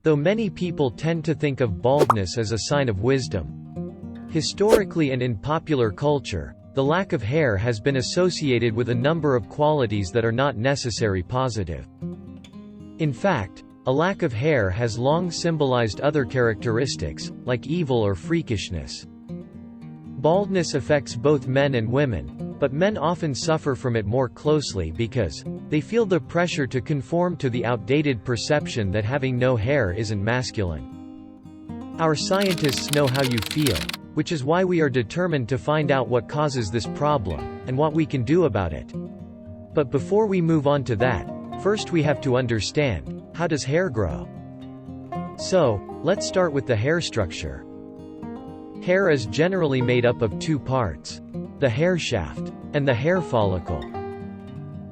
though many people tend to think of baldness as a sign of wisdom. Historically and in popular culture, the lack of hair has been associated with a number of qualities that are not necessarily positive. In fact, a lack of hair has long symbolized other characteristics, like evil or freakishness. Baldness affects both men and women, but men often suffer from it more closely because they feel the pressure to conform to the outdated perception that having no hair isn't masculine. Our scientists know how you feel, which is why we are determined to find out what causes this problem, and what we can do about it. But before we move on to that, first we have to understand, how does hair grow? So, let's start with the hair structure. Hair is generally made up of two parts: the hair shaft, and the hair follicle.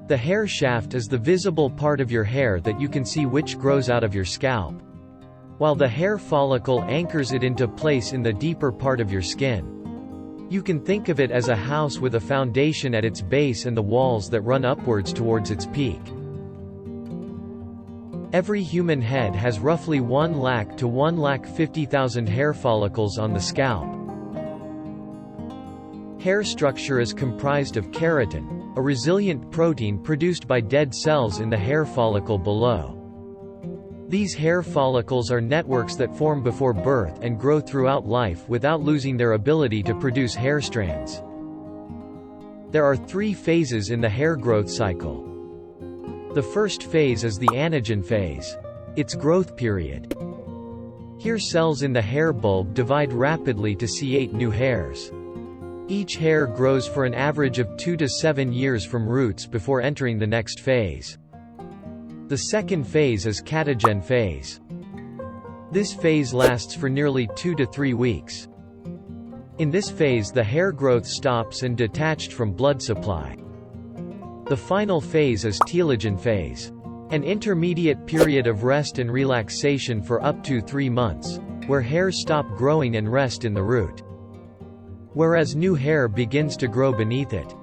The hair shaft is the visible part of your hair that you can see which grows out of your scalp, while the hair follicle anchors it into place in the deeper part of your skin. You can think of it as a house with a foundation at its base and the walls that run upwards towards its peak. Every human head has roughly 1 lakh to 1,50,000 hair follicles on the scalp. Hair structure is comprised of keratin, a resilient protein produced by dead cells in the hair follicle below. These hair follicles are networks that form before birth and grow throughout life without losing their ability to produce hair strands. There are 3 phases in the hair growth cycle. The first phase is the anagen phase, its growth period. Here cells in the hair bulb divide rapidly to create new hairs. Each hair grows for an average of 2 to 7 years from roots before entering the next phase. The second phase is catagen phase. This phase lasts for nearly 2 to 3 weeks. In this phase the hair growth stops and detached from blood supply. The final phase is telogen phase, an intermediate period of rest and relaxation for up to 3 months, where hairs stop growing and rest in the root, whereas new hair begins to grow beneath it.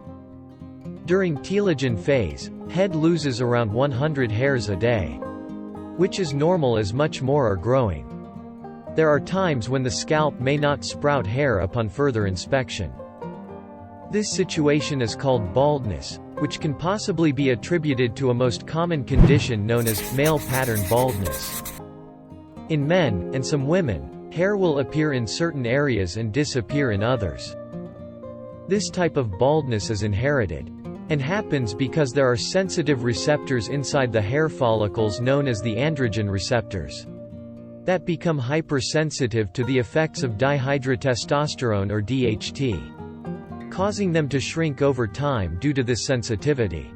During telogen phase, head loses around 100 hairs a day, which is normal as much more are growing. There are times when the scalp may not sprout hair upon further inspection. This situation is called baldness, which can possibly be attributed to a most common condition known as male pattern baldness. In men, and some women, hair will appear in certain areas and disappear in others. This type of baldness is inherited, and happens because there are sensitive receptors inside the hair follicles known as the androgen receptors that become hypersensitive to the effects of dihydrotestosterone or DHT, causing them to shrink over time due to this sensitivity.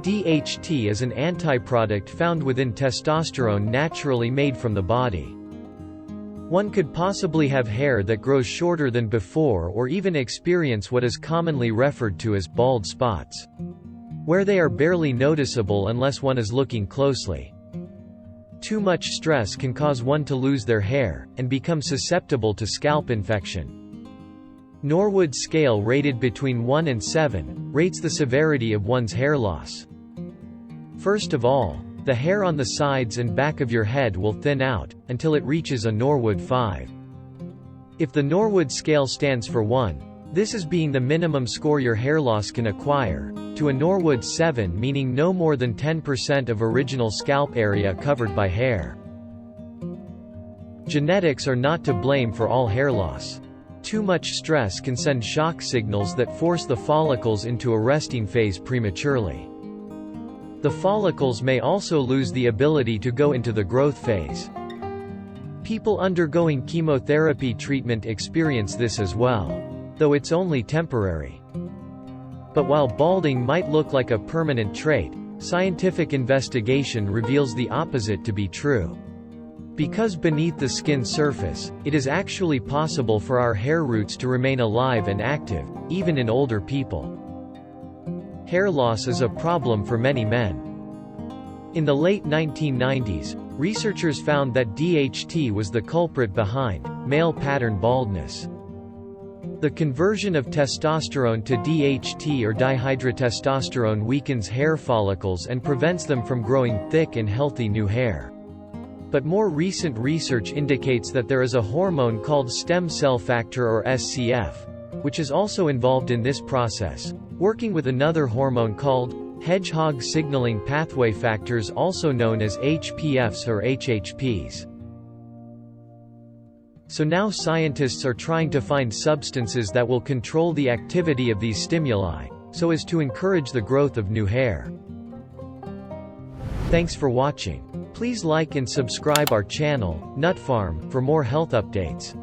DHT is an antiproduct found within testosterone naturally made from the body. One could possibly have hair that grows shorter than before or even experience what is commonly referred to as bald spots, where they are barely noticeable unless one is looking closely. Too much stress can cause one to lose their hair, and become susceptible to scalp infection. Norwood scale rated between 1 and 7, rates the severity of one's hair loss. First of all, the hair on the sides and back of your head will thin out, until it reaches a Norwood 5. If the Norwood scale stands for 1, this is being the minimum score your hair loss can acquire, to a Norwood 7 meaning no more than 10% of original scalp area covered by hair. Genetics are not to blame for all hair loss. Too much stress can send shock signals that force the follicles into a resting phase prematurely. The follicles may also lose the ability to go into the growth phase. People undergoing chemotherapy treatment experience this as well, though it's only temporary. But while balding might look like a permanent trait, scientific investigation reveals the opposite to be true. Because beneath the skin surface, it is actually possible for our hair roots to remain alive and active, even in older people. Hair loss is a problem for many men. In the late 1990s, researchers found that DHT was the culprit behind male pattern baldness. The conversion of testosterone to DHT or dihydrotestosterone weakens hair follicles and prevents them from growing thick and healthy new hair. But more recent research indicates that there is a hormone called stem cell factor or SCF, which is also involved in this process, working with another hormone called hedgehog signaling pathway factors, also known as HPFs or HHPs. So now scientists are trying to find substances that will control the activity of these stimuli, so as to encourage the growth of new hair. Thanks for watching. Please like and subscribe our channel, Nut Farm, for more health updates.